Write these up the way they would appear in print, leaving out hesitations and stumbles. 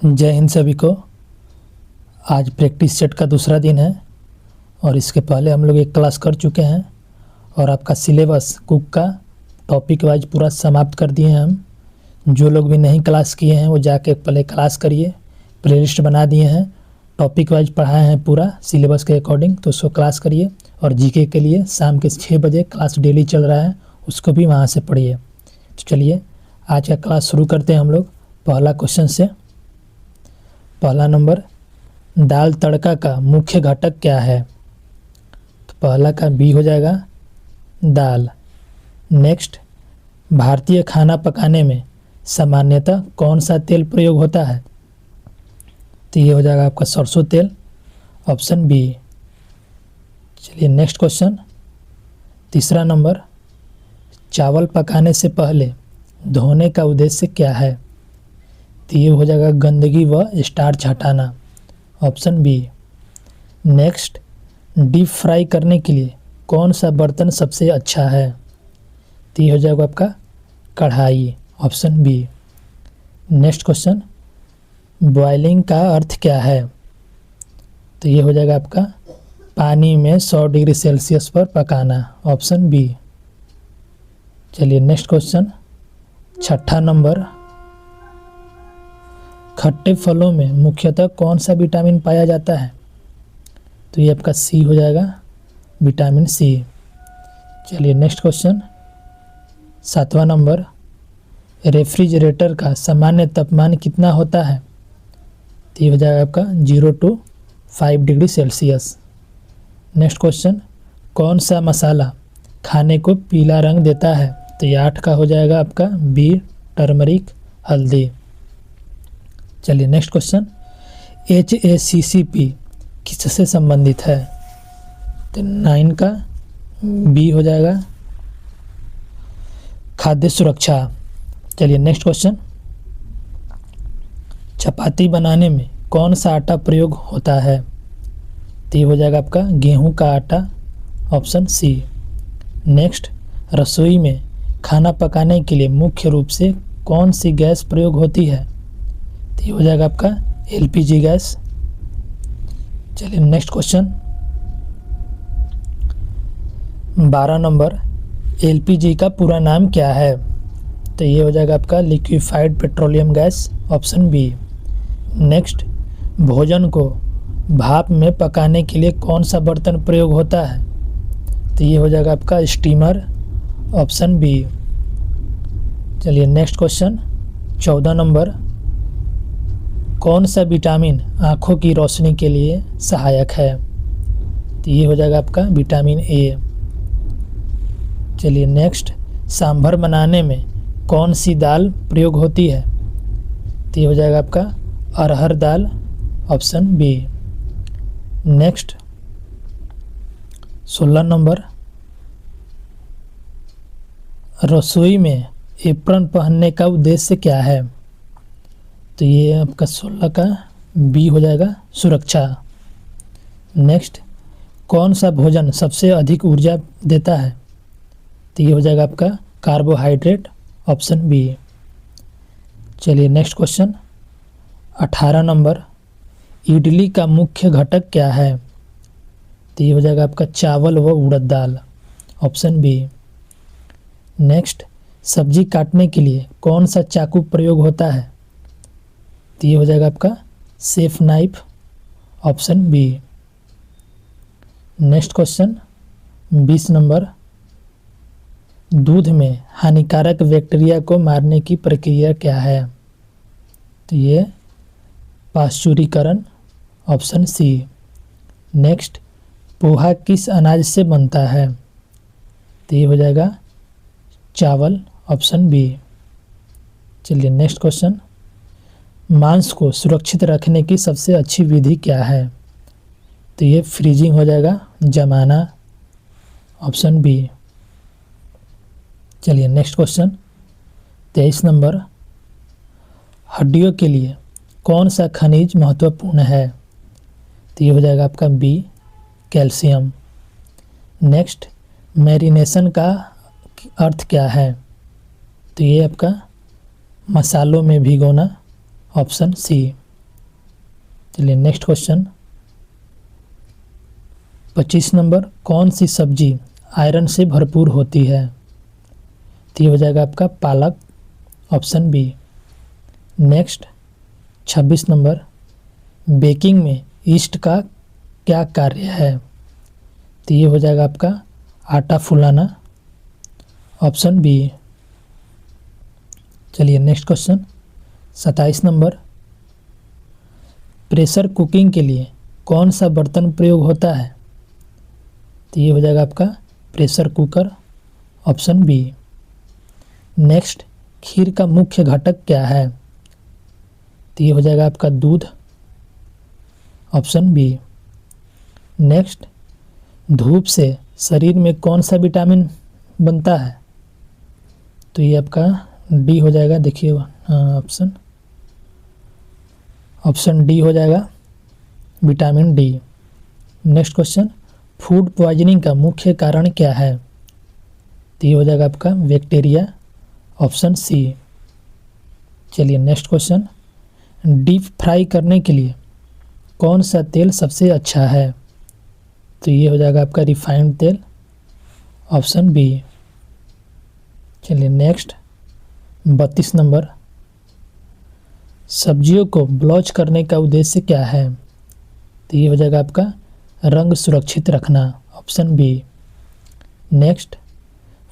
जय हिंद सभी को। आज प्रैक्टिस सेट का दूसरा दिन है और इसके पहले हम लोग एक क्लास कर चुके हैं और आपका सिलेबस कुक का टॉपिक वाइज पूरा समाप्त कर दिए हैं हम। जो लोग भी नहीं क्लास किए हैं वो जाके पहले क्लास करिए। प्लेलिस्ट बना दिए हैं, टॉपिक वाइज पढ़ाए हैं पूरा सिलेबस के अकॉर्डिंग, तो उसको क्लास करिए। और जीके के लिए शाम के 6 बजे क्लास डेली चल रहा है, उसको भी वहाँ से पढ़िए। तो चलिए आज का क्लास शुरू करते हैं हम लोग पहला क्वेश्चन से। पहला नंबर, दाल तड़का का मुख्य घटक क्या है? तो पहला का बी हो जाएगा दाल। नेक्स्ट, भारतीय खाना पकाने में सामान्यतः कौन सा तेल प्रयोग होता है? तो ये हो जाएगा आपका सरसों तेल, ऑप्शन बी। चलिए नेक्स्ट क्वेश्चन, तीसरा नंबर, चावल पकाने से पहले धोने का उद्देश्य क्या है? तो ये हो जाएगा गंदगी व स्टार्च हटाना, option B. Next, deep fry करने के लिए कौन सा बर्तन सबसे अच्छा है? तो ये हो जाएगा आपका कढ़ाई, option B. Next question, boiling का अर्थ क्या है? तो ये हो जाएगा आपका पानी में 100 डिग्री सेल्सियस पर पकाना, ऑप्शन बी। चलिए नेक्स्ट क्वेश्चन, छठा नंबर, खट्टे फलों में मुख्यतः कौन सा विटामिन पाया जाता है? तो ये आपका सी हो जाएगा, विटामिन सी। चलिए नेक्स्ट क्वेश्चन, सातवां नंबर, रेफ्रिजरेटर का सामान्य तापमान कितना होता है? तो ये हो जाएगा आपका 0 to 5 degree Celsius. Next question, कौन सा मसाला खाने को पीला रंग देता है? तो ये 8 का हो जाएगा आपका बी, टर्मरिक, हल्दी। चलिए नेक्स्ट क्वेश्चन, HACCP किससे संबंधित है? तो 9 का बी हो जाएगा, खाद्य सुरक्षा। चलिए नेक्स्ट क्वेश्चन, चपाती बनाने में कौन सा आटा प्रयोग होता है? तो ये हो जाएगा आपका गेहूं का आटा, ऑप्शन सी। नेक्स्ट, रसोई में खाना पकाने के लिए मुख्य रूप से कौन सी गैस प्रयोग होती है? तो ये हो जाएगा आपका LPG गैस। चलिए नेक्स्ट क्वेश्चन, 12 नंबर, LPG का पूरा नाम क्या है? तो ये हो जाएगा आपका liquefied petroleum gas, option B. Next, भोजन को भाप में पकाने के लिए कौन सा बर्तन प्रयोग होता है? तो ये हो जाएगा आपका स्टीमर, ऑप्शन बी। चलिए नेक्स्ट क्वेश्चन, 14 नंबर, कौन सा विटामिन आँखों की रोशनी के लिए सहायक है? तो ये हो जाएगा आपका विटामिन ए। चलिए नेक्स्ट, सांभर बनाने में कौन सी दाल प्रयोग होती है? तो ये हो जाएगा आपका अरहर दाल, ऑप्शन बी। नेक्स्ट 16 नंबर, रसोई में एप्रन पहनने का उद्देश्य क्या है? तो ये आपका 16 का बी हो जाएगा, सुरक्षा। नेक्स्ट, कौन सा भोजन सबसे अधिक ऊर्जा देता है? तो ये हो जाएगा आपका कार्बोहाइड्रेट, ऑप्शन बी। चलिए नेक्स्ट क्वेश्चन, 18 नंबर, इडली का मुख्य घटक क्या है? तो ये हो जाएगा आपका चावल व उड़द दाल, ऑप्शन बी। नेक्स्ट, सब्जी काटने के लिए कौन सा चाकू प्रयोग होता है? तो ये हो जाएगा आपका safe knife, option B. Next question 20 number, दूध में हानिकारक बैक्टीरिया को मारने की प्रक्रिया क्या है? तो ये पाश्चुरीकरण, ऑप्शन सी। नेक्स्ट, पोहा किस अनाज से बनता है? तो ये हो जाएगा चावल, ऑप्शन बी। चलिए नेक्स्ट क्वेश्चन, मांस को सुरक्षित रखने की सबसे अच्छी विधि क्या है? तो ये फ्रीजिंग हो जाएगा, जमाना, ऑप्शन बी। चलिए नेक्स्ट क्वेश्चन 23 नंबर, हड्डियों के लिए कौन सा खनिज महत्वपूर्ण है? तो ये हो जाएगा आपका बी, कैल्शियम। नेक्स्ट, मैरिनेशन का अर्थ क्या है? तो ये आपका मसालों में भिगोना, ऑप्शन सी। चलिए नेक्स्ट क्वेश्चन 25 नंबर, कौन सी सब्जी आयरन से भरपूर होती है? तो ये हो जाएगा आपका पालक, option B. Next 26 number, baking में ईस्ट का क्या कार्य है? तो ये हो जाएगा आपका आटा फुलाना, ऑप्शन बी। चलिए next question 27 number, pressure cooking के लिए कौन सा बर्तन प्रयोग होता है? तो ये हो जाएगा आपका pressure cooker, option B. Next, kheer का मुख्य घटक क्या है? तो ये हो जाएगा आपका दूध, ऑप्शन बी। नेक्स्ट, धूप से शरीर में कौन सा विटामिन बनता है? तो ये आपका डी हो जाएगा, देखिए ऑप्शन डी हो जाएगा, vitamin D. Next question, food poisoning का मुख्य कारण क्या है? तो ये हो जाएगा आपका बैक्टीरिया, ऑप्शन सी। चलिए नेक्स्ट क्वेश्चन, डीप फ्राई करने के लिए कौन सा तेल सबसे अच्छा है? तो ये हो जाएगा आपका रिफाइंड तेल, ऑप्शन बी। चलिए नेक्स्ट 32 नंबर, सब्जियों को ब्लॉच करने का उद्देश्य क्या है? तो ये हो जाएगा आपका रंग सुरक्षित रखना, ऑप्शन बी। नेक्स्ट,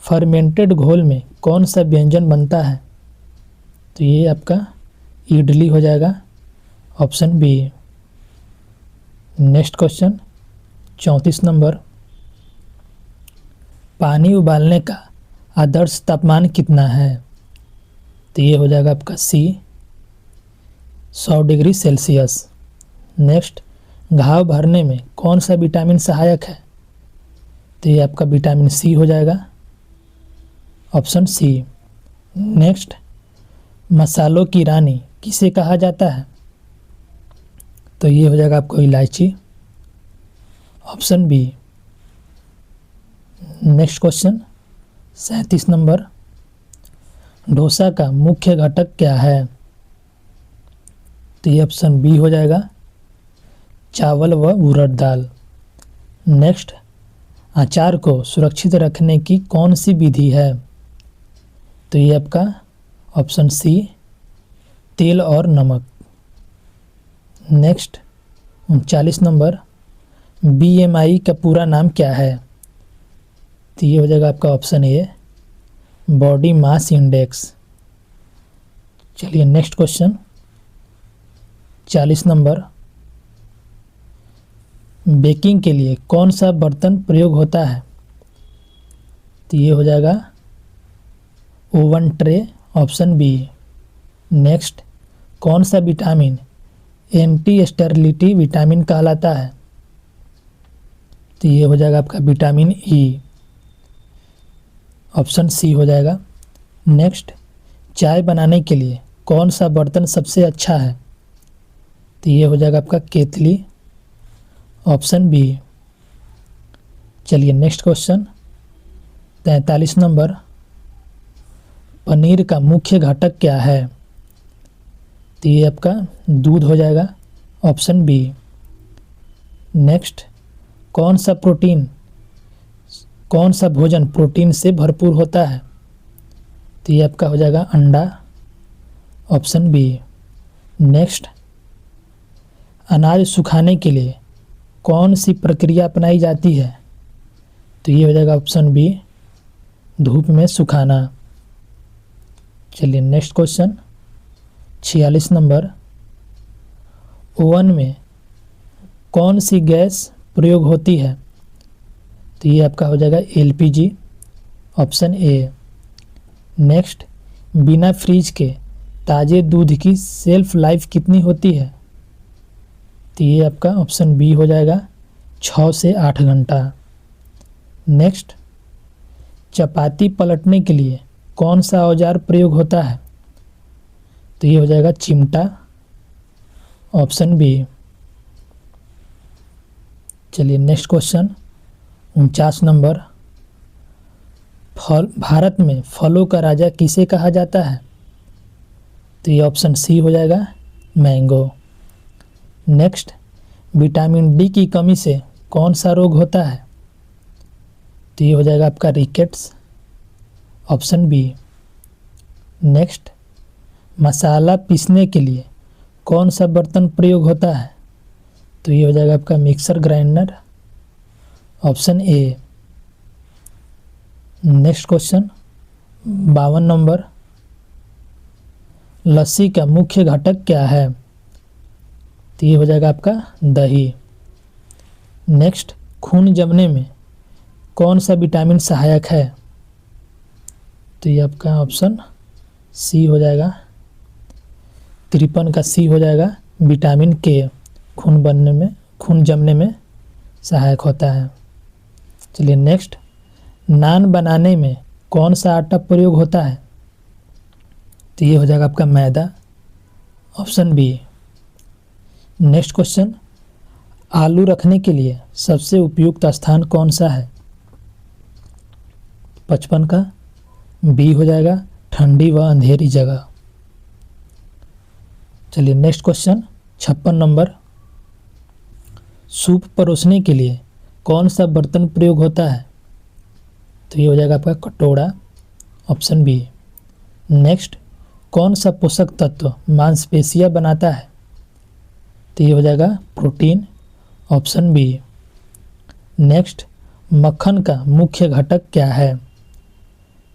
फर्मेंटेड घोल में कौन सा व्यंजन बनता है? तो ये आपका इडली हो जाएगा, option B. Next question 34 number, पानी उबालने का आदर्श तापमान कितना है? तो ये हो जाएगा आपका सी, 100 डिग्री सेल्सियस। नेक्स्ट, घाव भरने में कौन सा विटामिन सहायक है? तो ये आपका विटामिन सी हो जाएगा, ऑप्शन सी। नेक्स्ट, मसालों की रानी किसे कहा जाता है? तो ये हो जाएगा आपको इलायची, option B. Next question 37 number, dosa का मुख्य घटक क्या है? तो ये ऑप्शन बी हो जाएगा, चावल व उड़द दाल। नेक्स्ट, अचार को सुरक्षित रखने की कौन सी विधि है? तो ये आपका ऑप्शन सी, तेल और नमक। नेक्स्ट 39 नंबर, BMI का पूरा नाम क्या है? तो ये हो जाएगा आपका option A, body mass index. चलिए नेक्स्ट क्वेश्चन 40 नंबर, बेकिंग के लिए कौन सा बर्तन प्रयोग होता है? तो ये हो जाएगा oven tray, option B. Next, कौन सा विटामिन एंटी स्टेरिलिटी विटामिन कहलाता है? तो ये हो जाएगा आपका विटामिन ई, ऑप्शन सी हो जाएगा। नेक्स्ट, चाय बनाने के लिए कौन सा बर्तन सबसे अच्छा है? तो ये हो जाएगा आपका केतली, ऑप्शन बी। चलिए नेक्स्ट क्वेश्चन 43 नंबर, पनीर का मुख्य घटक क्या है? तो ये आपका दूध हो जाएगा, ऑप्शन बी। नेक्स्ट, कौन सा भोजन प्रोटीन से भरपूर होता है? तो ये आपका हो जाएगा अंडा, ऑप्शन बी। नेक्स्ट, अनाज सुखाने के लिए कौन सी प्रक्रिया अपनाई जाती है? तो ये हो जाएगा ऑप्शन बी, धूप में सुखाना। चलिए नेक्स्ट क्वेश्चन 46 नंबर, ओवन में कौन सी गैस प्रयोग होती है? तो ये आपका हो जाएगा LPG, ऑप्शन ए। नेक्स्ट, बिना फ्रीज के ताज़े दूध की सेल्फ लाइफ कितनी होती है? तो ये आपका ऑप्शन बी हो जाएगा, 6 से 8 घंटा। नेक्स्ट, चपाती पलटने के लिए कौन सा औजार प्रयोग होता है? तो ये हो जाएगा चिमटा, ऑप्शन बी। चलिए नेक्स्ट क्वेश्चन 49 नंबर, भारत में फलों का राजा किसे कहा जाता है? तो ये ऑप्शन सी हो जाएगा, मैंगो। नेक्स्ट, विटामिन डी की कमी से कौन सा रोग होता है? तो ये हो जाएगा आपका रिकेट्स, ऑप्शन बी। नेक्स्ट, मसाला पीसने के लिए कौन सा बर्तन प्रयोग होता है? तो ये हो जाएगा आपका mixer grinder, option A. Next question 52 number, lassi का मुख्य घटक क्या है? तो ये हो जाएगा आपका दही। नेक्स्ट, खून जमने में कौन सा विटामिन सहायक है? तो ये आपका ऑप्शन सी हो जाएगा, 53 का सी हो जाएगा, विटामिन के खून जमने में सहायक होता है। चलिए नेक्स्ट, नान बनाने में कौन सा आटा प्रयोग होता है? तो ये हो जाएगा आपका मैदा, ऑप्शन बी। नेक्स्ट क्वेश्चन, आलू रखने के लिए सबसे उपयुक्त स्थान कौन सा है? 55 का बी हो जाएगा, ठंडी व अंधेरी जगह। चलिए नेक्स्ट क्वेश्चन 56 नंबर, सूप परोसने के लिए कौन सा बर्तन प्रयोग होता है? तो ये हो जाएगा आपका कटोरा, ऑप्शन बी। नेक्स्ट, कौन सा पोषक तत्व मांसपेशियां बनाता है? तो ये हो जाएगा प्रोटीन, ऑप्शन बी। नेक्स्ट, मक्खन का मुख्य घटक क्या है?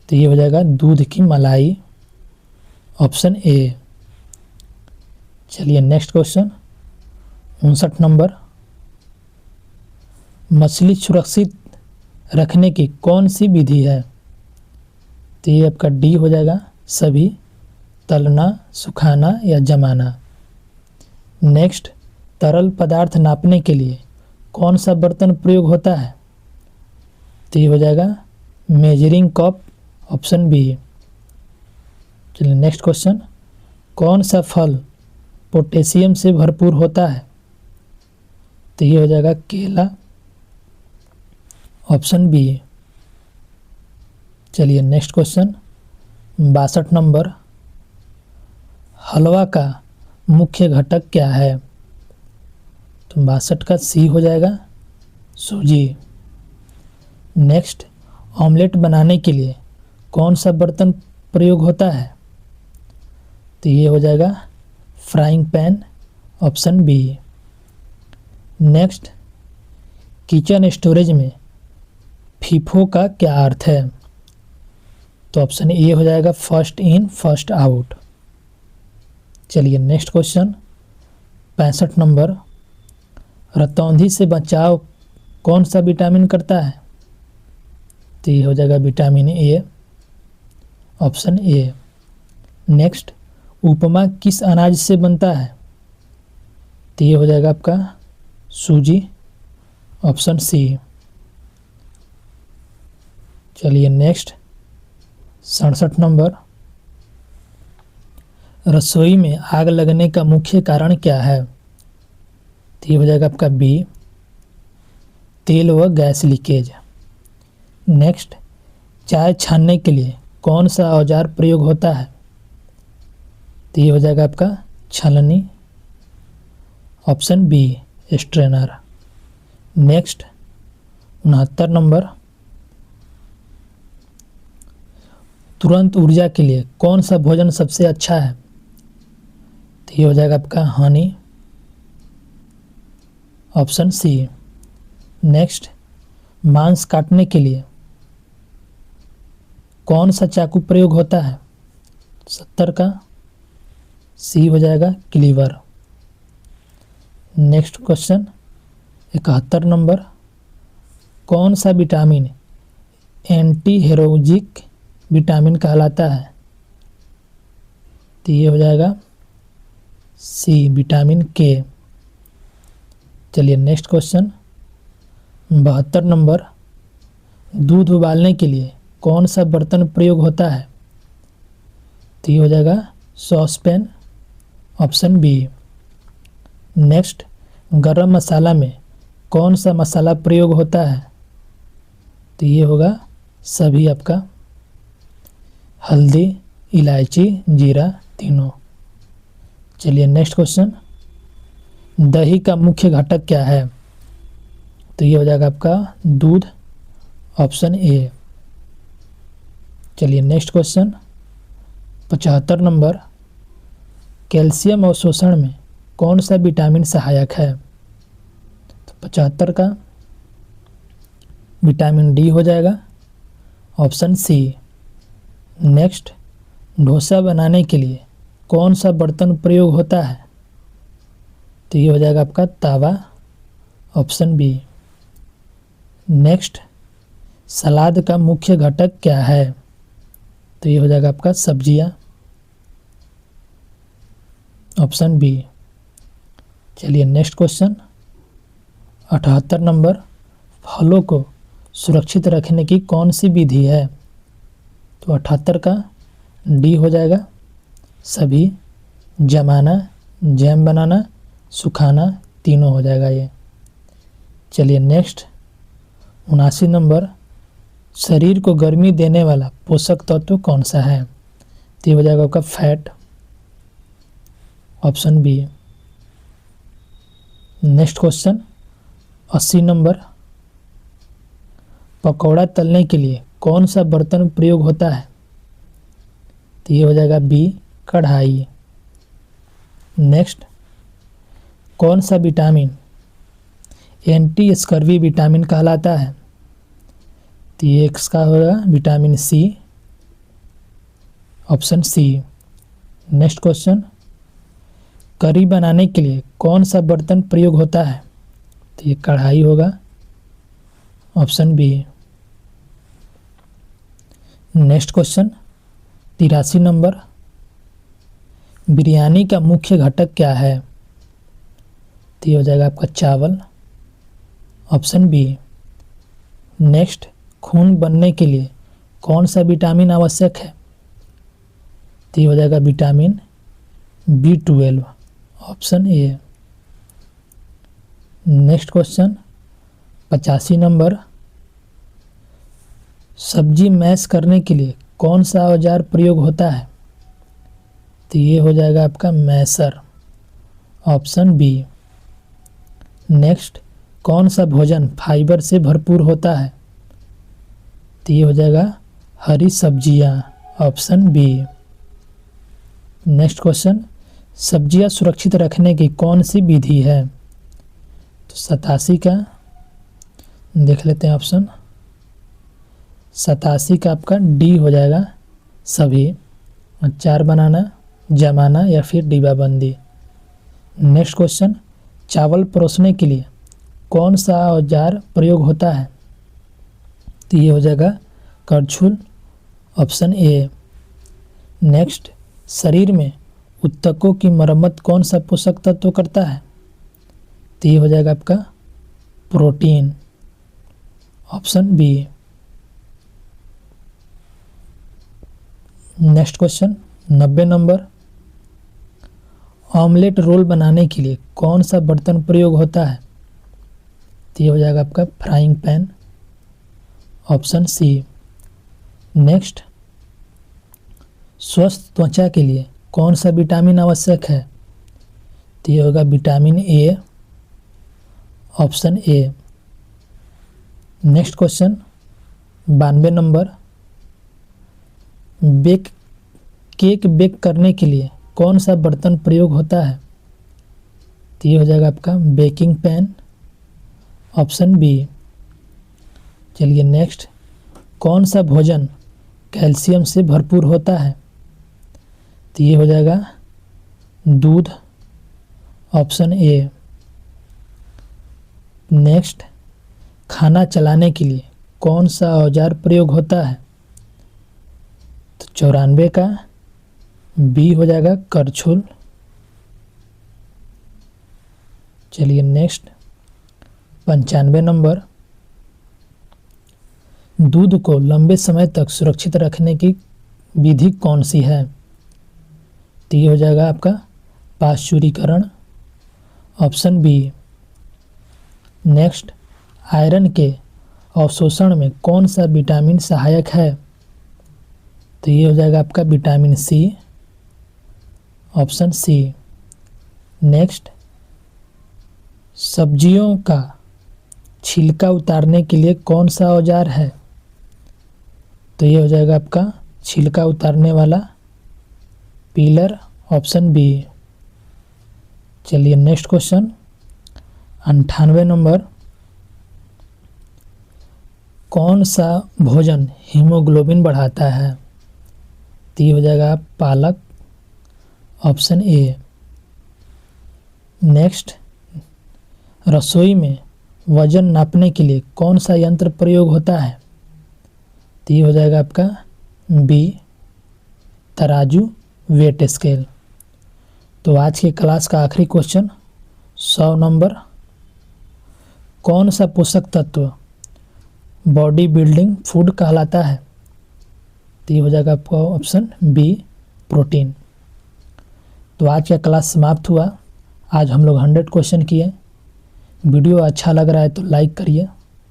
तो ये हो जाएगा दूध की मलाई, ऑप्शन ए। चलिए नेक्स्ट क्वेश्चन 59 नंबर, मछली सुरक्षित रखने की कौन सी विधि है? तो ये आपका डी हो जाएगा, सभी, तलना, सुखाना या जमाना। नेक्स्ट, तरल पदार्थ नापने के लिए कौन सा बर्तन प्रयोग होता है? तो ये हो जाएगा मेजरिंग कप, ऑप्शन बी। चलिए नेक्स्ट क्वेश्चन, कौन सा फल पोटेशियम से भरपूर होता है? तो ये हो जाएगा केला, ऑप्शन बी। चलिए नेक्स्ट क्वेश्चन 62 नंबर, हलवा का मुख्य घटक क्या है? तो 62 का सी हो जाएगा, सूजी। नेक्स्ट, ऑमलेट बनाने के लिए कौन सा बर्तन प्रयोग होता है? तो ये हो जाएगा frying pan, option B. Next, kitchen storage में फीफो का क्या अर्थ है? तो ऑप्शन ए हो जाएगा फर्स्ट इन फर्स्ट आउट। चलिए नेक्स्ट क्वेश्चन 65 नंबर, रतौंधी से बचाव कौन सा विटामिन करता है? तो ये हो जाएगा vitamin A, option A. Next, upma किस अनाज से बनता है? तो ये हो जाएगा आपका सूजी, ऑप्शन सी। चलिए नेक्स्ट 67 नंबर, रसोई में आग लगने का मुख्य कारण क्या है? तो ये हो जाएगा आपका बी, तेल व गैस लीकेज। नेक्स्ट, चाय छानने के लिए कौन सा औजार प्रयोग होता है? तो ये हो जाएगा आपका छलनी, option B, strainer. Next 69 number, तुरंत ऊर्जा के लिए कौन सा भोजन सबसे अच्छा है? तो ये हो जाएगा आपका हनी, ऑप्शन सी। नेक्स्ट, मांस काटने के लिए कौन सा चाकू प्रयोग होता है? 70 का सी हो जाएगा क्लीवर। नेक्स्ट क्वेश्चन 71 नंबर, कौन सा विटामिन एंटी हेरोजिक विटामिन कहलाता है? तो ये हो जाएगा सी, विटामिन के। चलिए नेक्स्ट क्वेश्चन 72 नंबर, दूध उबालने के लिए कौन सा बर्तन प्रयोग होता है? तो ये हो जाएगा सॉसपैन, ऑप्शन बी। नेक्स्ट, गरम मसाला में कौन सा मसाला प्रयोग होता है? तो ये होगा सभी आपका, हल्दी, इलायची, जीरा, तीनों। चलिए नेक्स्ट क्वेश्चन दही का मुख्य घटक क्या है? तो ये हो जाएगा आपका दूध, ऑप्शन ए। चलिए नेक्स्ट क्वेश्चन 75 नंबर, कैल्शियम अवशोषण में कौन सा विटामिन सहायक है? तो 75 का विटामिन डी हो जाएगा, ऑप्शन सी। नेक्स्ट, डोसा बनाने के लिए कौन सा बर्तन प्रयोग होता है? तो ये हो जाएगा आपका तवा, ऑप्शन बी। नेक्स्ट, सलाद का मुख्य घटक क्या है? तो ये हो जाएगा आपका सब्जियां, ऑप्शन बी। चलिए नेक्स्ट क्वेश्चन 78 नंबर, फलों को सुरक्षित रखने की कौन सी विधि है? तो 78 का डी हो जाएगा, सभी, जमाना, जैम बनाना, सुखाना, तीनों हो जाएगा ये। चलिए नेक्स्ट 79 नंबर, शरीर को गर्मी देने वाला पोषक तत्व कौन सा है? तो ये हो जाएगा आपका fat, option B. Next question 80 number, pakora तलने के लिए कौन सा बर्तन प्रयोग होता है? तो ये हो जाएगा बी, कढ़ाई। नेक्स्ट, कौन सा विटामिन एंटी स्कर्वी विटामिन कहलाता है? तो ये इसका होगा vitamin C, option C. Next question, curry बनाने के लिए कौन सा बर्तन प्रयोग होता है? तो ये कढ़ाई होगा, option B. Next question 83 number, biryani का मुख्य घटक क्या है? तो ये हो जाएगा आपका चावल, ऑप्शन बी। नेक्स्ट, खून बनने के लिए कौन सा विटामिन आवश्यक है? तो ये हो जाएगा vitamin B12, option A. Next question 85 number, सब्जी मैश करने के लिए कौन सा औजार प्रयोग होता है? तो ये हो जाएगा आपका मैशर, ऑप्शन बी। नेक्स्ट, कौन सा भोजन फाइबर से भरपूर होता है? तो ये हो जाएगा हरी सब्जियां, ऑप्शन बी। नेक्स्ट क्वेश्चन, सब्जियां सुरक्षित रखने की कौन सी विधि है? तो 87 का देख लेते हैं ऑप्शन, 87 का आपका डी हो जाएगा, सभी, अचार बनाना, जमाना या फिर डिब्बाबंदी। नेक्स्ट क्वेश्चन, चावल परोसने के लिए कौन सा औजार प्रयोग होता है? तो ये हो जाएगा करछुल, ऑप्शन ए। नेक्स्ट, शरीर में ऊतकों की मरम्मत कौन सा पोषक तत्व करता है? तो ये हो जाएगा आपका protein, option B. Next question 90 number, omelette roll बनाने के लिए कौन सा बर्तन प्रयोग होता है? तो ये हो जाएगा आपका frying pan, option C. Next, स्वस्थ त्वचा के लिए कौन सा विटामिन आवश्यक है? तो ये होगा vitamin A, option A. Next question 92 number, cake bake करने के लिए कौन सा बर्तन प्रयोग होता है? तो ये हो जाएगा आपका बेकिंग पैन, ऑप्शन बी। चलिए नेक्स्ट, कौन सा भोजन कैल्शियम से भरपूर होता है? तो ये हो जाएगा दूध, ऑप्शन ए। नेक्स्ट, खाना चलाने के लिए कौन सा औजार प्रयोग होता है? तो 94 का बी हो जाएगा करछुल। चलिए नेक्स्ट 95 नंबर, दूध को लंबे समय तक सुरक्षित रखने की विधि कौन सी है? तो ये हो जाएगा आपका पाश्चुरीकरण, ऑप्शन बी। नेक्स्ट, आयरन के अवशोषण में कौन सा विटामिन सहायक है? तो ये हो जाएगा आपका vitamin C, option C. Next, सब्जियों का छिलका उतारने के लिए कौन सा औजार है? तो ये हो जाएगा आपका छिलका उतारने वाला पीलर, ऑप्शन बी। चलिए नेक्स्ट क्वेश्चन 98 नंबर। कौन सा भोजन हीमोग्लोबिन बढ़ाता है? तो ये हो जाएगा पालक, ऑप्शन ए। नेक्स्ट, रसोई में वजन नापने के लिए कौन सा यंत्र प्रयोग होता है? तो ये हो जाएगा आपका बी, तराजू, वेट स्केल। तो आज के क्लास का आखिरी क्वेश्चन 100 नंबर। कौन सा पोषक तत्व बॉडी बिल्डिंग फूड कहलाता है? तो ये हो जाएगा आपका ऑप्शन बी, प्रोटीन। तो आज का क्लास समाप्त हुआ। आज हम लोग 100 क्वेश्चन किए। वीडियो अच्छा लग रहा है तो लाइक करिए,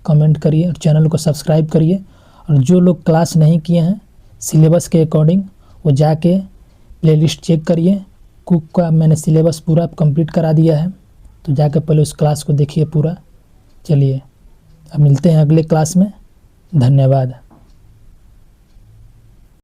कमेंट करिए और चैनल को सब्सक्राइब करिए। और जो लोग क्लास नहीं किए हैं सिलेबस के अकॉर्डिंग, वो जाके प्लेलिस्ट चेक करिए। कुक का मैंने सिलेबस पूरा कंप्लीट करा दिया है, तो जाके पहले उस क्लास को देखिए पूरा। चलिए अब मिलते हैं अगले क्लास में। धन्यवाद।